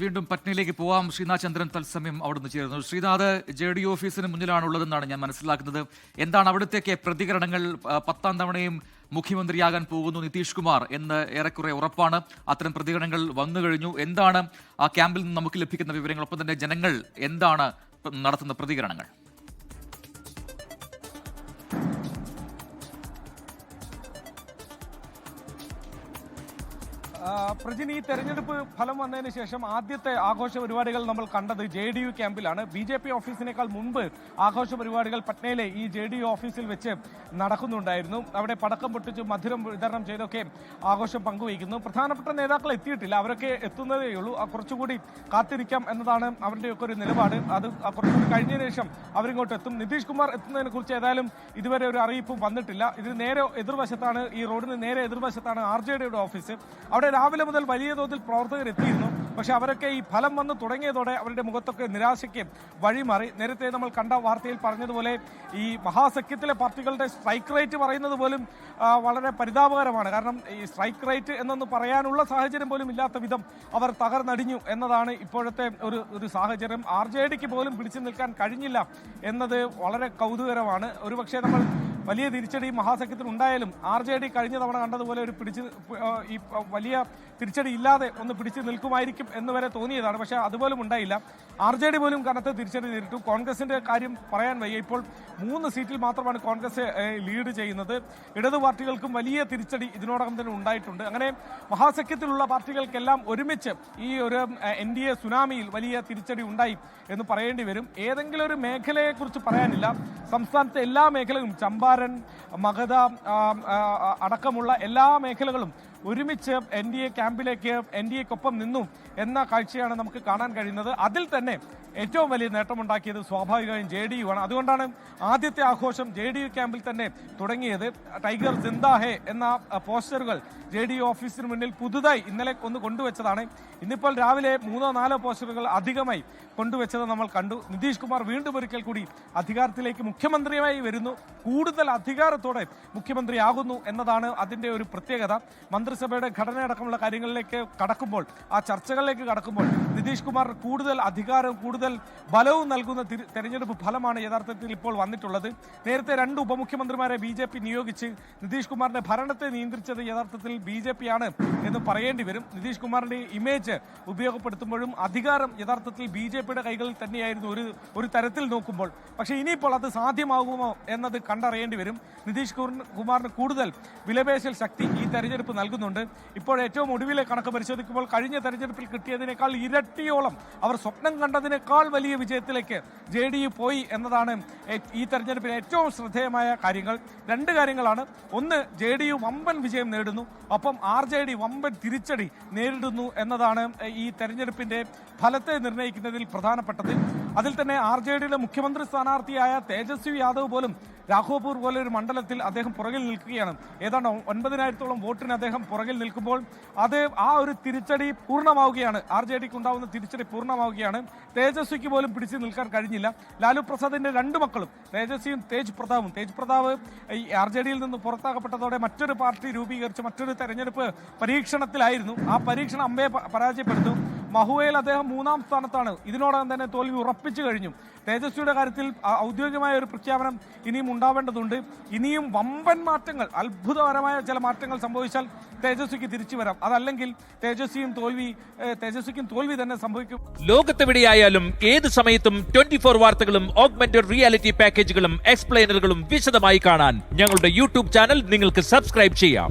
വീണ്ടും പട്നയിലേക്ക് പോവാം. ശ്രീനാഥ് ചന്ദ്രൻ തത്സമയം അവിടെ നിന്ന് ചേരുന്നു. ശ്രീനാഥ്, JDU ഓഫീസിന് മുന്നിലാണുള്ളതെന്നാണ് ഞാൻ മനസ്സിലാക്കുന്നത്. എന്താണ് അവിടുത്തേക്ക് പ്രതികരണങ്ങൾ? 10ാം തവണയും മുഖ്യമന്ത്രിയാകാൻ പോകുന്നു നിതീഷ് കുമാർ എന്ന് ഏറെക്കുറെ ഉറപ്പാണ്. അത്തരം പ്രതികരണങ്ങൾ വന്നു കഴിഞ്ഞു. എന്താണ് ആ ക്യാമ്പിൽ നിന്ന് നമുക്ക് ലഭിക്കുന്ന വിവരങ്ങൾ? ഒപ്പം തന്നെ ജനങ്ങൾ എന്താണ് നടത്തുന്ന പ്രതികരണങ്ങൾ? പ്രജിൻ, ഈ തെരഞ്ഞെടുപ്പ് ഫലം വന്നതിന് ശേഷം ആദ്യത്തെ ആഘോഷ പരിപാടികൾ നമ്മൾ കണ്ടത് JDU ക്യാമ്പിലാണ്. BJP ഓഫീസിനേക്കാൾ മുൻപ് ആഘോഷ പരിപാടികൾ പട്നയിലെ ഈ JDU ഓഫീസിൽ വെച്ച് നടക്കുന്നുണ്ടായിരുന്നു. അവിടെ പടക്കം പൊട്ടിച്ച് മധുരം വിതരണം ചെയ്തൊക്കെ ആഘോഷം പങ്കുവയ്ക്കുന്നു. പ്രധാനപ്പെട്ട നേതാക്കൾ എത്തിയിട്ടില്ല, അവരൊക്കെ എത്തുന്നതേ ഉള്ളൂ. കുറച്ചുകൂടി കാത്തിരിക്കാം എന്നതാണ് അവരുടെയൊക്കെ ഒരു നിലപാട്. അത് കുറച്ചുകൂടി കഴിഞ്ഞതിന് ശേഷം അവരിങ്ങോട്ട് എത്തും. നിതീഷ് കുമാർ എത്തുന്നതിനെ കുറിച്ച് ഏതായാലും ഇതുവരെ ഒരു അറിയിപ്പും വന്നിട്ടില്ല. ഇതിന് നേരെ എതിർവശത്താണ്, ഈ റോഡിന് നേരെ എതിർവശത്താണ് RJDയുടെ ഓഫീസ്. അവിടെ രാവിലെ മുതൽ വലിയ തോതിൽ പ്രവർത്തകർ എത്തിയിരുന്നു. പക്ഷെ അവരൊക്കെ ഈ ഫലം വന്ന് തുടങ്ങിയതോടെ അവരുടെ മുഖത്തൊക്കെ നിരാശയ്ക്ക് വഴിമാറി. നേരത്തെ നമ്മൾ കണ്ട വാർത്തയിൽ പറഞ്ഞതുപോലെ ഈ മഹാസഖ്യത്തിലെ പാർട്ടികളുടെ സ്ട്രൈക്ക് റേറ്റ് പറയുന്നത് പോലും വളരെ പരിതാപകരമാണ്. കാരണം ഈ സ്ട്രൈക്ക് റേറ്റ് എന്നൊന്ന് പറയാനുള്ള സാഹചര്യം പോലും ഇല്ലാത്ത വിധം അവർ തകർന്നടിഞ്ഞു എന്നതാണ് ഇപ്പോഴത്തെ ഒരു സാഹചര്യം. RJDക്ക് പോലും പിടിച്ചു നിൽക്കാൻ കഴിഞ്ഞില്ല എന്നത് വളരെ കൗതുകരമാണ്. ഒരുപക്ഷെ നമ്മൾ വലിയ തിരിച്ചടി മഹാസഖ്യത്തിൽ ഉണ്ടായാലും RJD കഴിഞ്ഞ തവണ കണ്ടതുപോലെ ഒരു ഈ വലിയ തിരിച്ചടി ഇല്ലാതെ ഒന്ന് പിടിച്ചു നിൽക്കുമായിരിക്കും എന്ന് വരെ തോന്നിയതാണ്. പക്ഷേ അതുപോലും ഉണ്ടായില്ല. RJD പോലും കനത്ത തിരിച്ചടി നേരിട്ടു. കോൺഗ്രസിന്റെ കാര്യം പറയാൻ വയ്യ. ഇപ്പോൾ 3 സീറ്റിൽ മാത്രമാണ് കോൺഗ്രസ് ലീഡ് ചെയ്യുന്നത്. ഇടതു പാർട്ടികൾക്കും വലിയ തിരിച്ചടി ഇതിനോടകം തന്നെ ഉണ്ടായിട്ടുണ്ട്. അങ്ങനെ മഹാസഖ്യത്തിലുള്ള പാർട്ടികൾക്കെല്ലാം ഒരുമിച്ച് ഈ ഒരു NDA സുനാമിയിൽ വലിയ തിരിച്ചടി ഉണ്ടായി എന്ന് പറയേണ്ടി വരും. ഏതെങ്കിലും ഒരു മേഖലയെക്കുറിച്ച് പറയാനില്ല. സംസ്ഥാനത്തെ എല്ലാ മേഖലകളും, ചമ്പാരൻ, മഗധ അടക്കമുള്ള എല്ലാ മേഖലകളും ഒരുമിച്ച് NDA ക്യാമ്പിലേക്ക് NDAക്കൊപ്പം നിന്നു എന്ന കാഴ്ചയാണ് നമുക്ക് കാണാൻ കഴിയുന്നത്. അതിൽ തന്നെ ഏറ്റവും വലിയ നേട്ടമുണ്ടാക്കിയത് സ്വാഭാവികമായും JDU ആണ്. അതുകൊണ്ടാണ് ആദ്യത്തെ ആഘോഷം JDU ക്യാമ്പിൽ തന്നെ തുടങ്ങിയത്. ടൈഗർ സിന്ദാ ഹേ എന്ന പോസ്റ്ററുകൾ JDU ഓഫീസിന് മുന്നിൽ പുതുതായി ഇന്നലെ ഒന്ന് കൊണ്ടുവച്ചതാണ്. ഇന്നിപ്പോൾ രാവിലെ 3-4 പോസ്റ്ററുകൾ അധികമായി കൊണ്ടുവച്ചത് നമ്മൾ കണ്ടു. നിതീഷ് കുമാർ വീണ്ടും ഒരിക്കൽ കൂടി അധികാരത്തിലേക്ക് മുഖ്യമന്ത്രിയായി വരുന്നു, കൂടുതൽ അധികാരത്തോടെ മുഖ്യമന്ത്രിയാകുന്നു എന്നതാണ് അതിൻ്റെ ഒരു പ്രത്യേകത. മന്ത്രിസഭയുടെ ഘടനയടക്കമുള്ള കാര്യങ്ങളിലേക്ക് കടക്കുമ്പോൾ, ആ ചർച്ചകളിലേക്ക് കടക്കുമ്പോൾ നിതീഷ് കുമാർ കൂടുതൽ അധികാരവും കൂടുതൽ ബലവും നൽകുന്ന തെരഞ്ഞെടുപ്പ് ഫലമാണ് യഥാർത്ഥത്തിൽ ഇപ്പോൾ വന്നിട്ടുള്ളത്. നേരത്തെ 2 ഉപമുഖ്യമന്ത്രിമാരെ BJP നിയോഗിച്ച് നിതീഷ് കുമാറിന്റെ ഭരണത്തെ നിയന്ത്രിച്ചത് യഥാർത്ഥത്തിൽ BJP ആണ് എന്ന് പറയേണ്ടി വരും. നിതീഷ് കുമാറിന്റെ ഇമേജ് ഉപയോഗപ്പെടുത്തുമ്പോഴും അധികാരം യഥാർത്ഥത്തിൽ BJPയുടെ കൈകളിൽ തന്നെയായിരുന്നു ഒരു തരത്തിൽ നോക്കുമ്പോൾ. പക്ഷേ ഇനിയിപ്പോൾ അത് സാധ്യമാകുമോ എന്നത് കണ്ടറിയേണ്ടി വരും. നിതീഷ് കുമാറിന് കൂടുതൽ വിലപേശൽ ശക്തി ഈ തെരഞ്ഞെടുപ്പ് നൽകുന്നുണ്ട്. ഇപ്പോൾ ഏറ്റവും ഒടുവിലെ കണക്ക് പരിശോധിക്കുമ്പോൾ കഴിഞ്ഞ തെരഞ്ഞെടുപ്പിൽ കിട്ടിയതിനേക്കാൾ ഇരട്ടിയോളം, അവർ സ്വപ്നം കണ്ടതിനേക്കാൾ വലിയ വിജയത്തിലേക്ക് JDU പോയി എന്നതാണ് ഈ തെരഞ്ഞെടുപ്പിൽ ഏറ്റവും ശ്രദ്ധേയമായ കാര്യങ്ങൾ. 2 കാര്യങ്ങളാണ്. ഒന്ന്, JDU വമ്പൻ വിജയം നേടുന്നു, ഒപ്പം RJD വമ്പൻ തിരിച്ചടി നേരിടുന്നു എന്നതാണ് ഈ തെരഞ്ഞെടുപ്പിന്റെ ഫലത്തെ നിർണ്ണയിക്കുന്നതിൽ പ്രധാനപ്പെട്ടത്. അതിൽ തന്നെ RJDയുടെ മുഖ്യമന്ത്രി സ്ഥാനാർത്ഥിയായ തേജസ്വി യാദവ് പോലും രാഘോപൂർ പോലെ ഒരു മണ്ഡലത്തിൽ അദ്ദേഹം പുറകിൽ നിൽക്കുകയാണ്. ഏതാണ്ട് 9,000-ഓളം വോട്ടിന് അദ്ദേഹം പുറകിൽ നിൽക്കുമ്പോൾ അത് ആ ഒരു തിരിച്ചടി പൂർണ്ണമാവുകയാണ്. RJDക്ക് ഉണ്ടാവുന്ന തിരിച്ചടി പൂർണ്ണമാവുകയാണ്. തേജസ്വിക്ക് പോലും പിടിച്ചു നിൽക്കാൻ കഴിഞ്ഞില്ല. ലാലു പ്രസാദിന്റെ 2 മക്കളും, തേജസ്വിയും തേജ് പ്രതാപ് ഈ RJDയിൽ നിന്ന് പുറത്താക്കപ്പെട്ടതോടെ മറ്റൊരു പാർട്ടി രൂപീകരിച്ച് മറ്റൊരു തെരഞ്ഞെടുപ്പ് പരീക്ഷണത്തിലായിരുന്നു. ആ പരീക്ഷണം അമ്പയെ പരാജയപ്പെടുത്തു. മഹുവയിൽ അദ്ദേഹം 3ാം സ്ഥാനത്താണ്. ഇതിനോടകം തന്നെ തോൽവി ഉറപ്പിച്ചു കഴിഞ്ഞു. തേജസ്വിയുടെ കാര്യത്തിൽ ഔദ്യോഗികമായ ഒരു പ്രഖ്യാപനം ഇനിയും ഉണ്ടാവേണ്ടതുണ്ട്. ഇനിയും വമ്പൻ മാറ്റങ്ങൾ, അത്ഭുതകരമായ ചില മാറ്റങ്ങൾ സംഭവിച്ചാൽ തേജസ്വിക്ക് തിരിച്ചു വരാം. അതല്ലെങ്കിൽ തേജസ്വിക്കും തോൽവി തന്നെ സംഭവിക്കും. ലോകത്തെവിടെയായാലും ഏത് സമയത്തും 24 വാർത്തകളും ഓഗ്മെന്റഡ് റിയാലിറ്റി പാക്കേജുകളും എക്സ്പ്ലെയിനറുകളും വിശദമായി കാണാൻ ഞങ്ങളുടെ YouTube ചാനൽ നിങ്ങൾക്ക് സബ്സ്ക്രൈബ് ചെയ്യാം.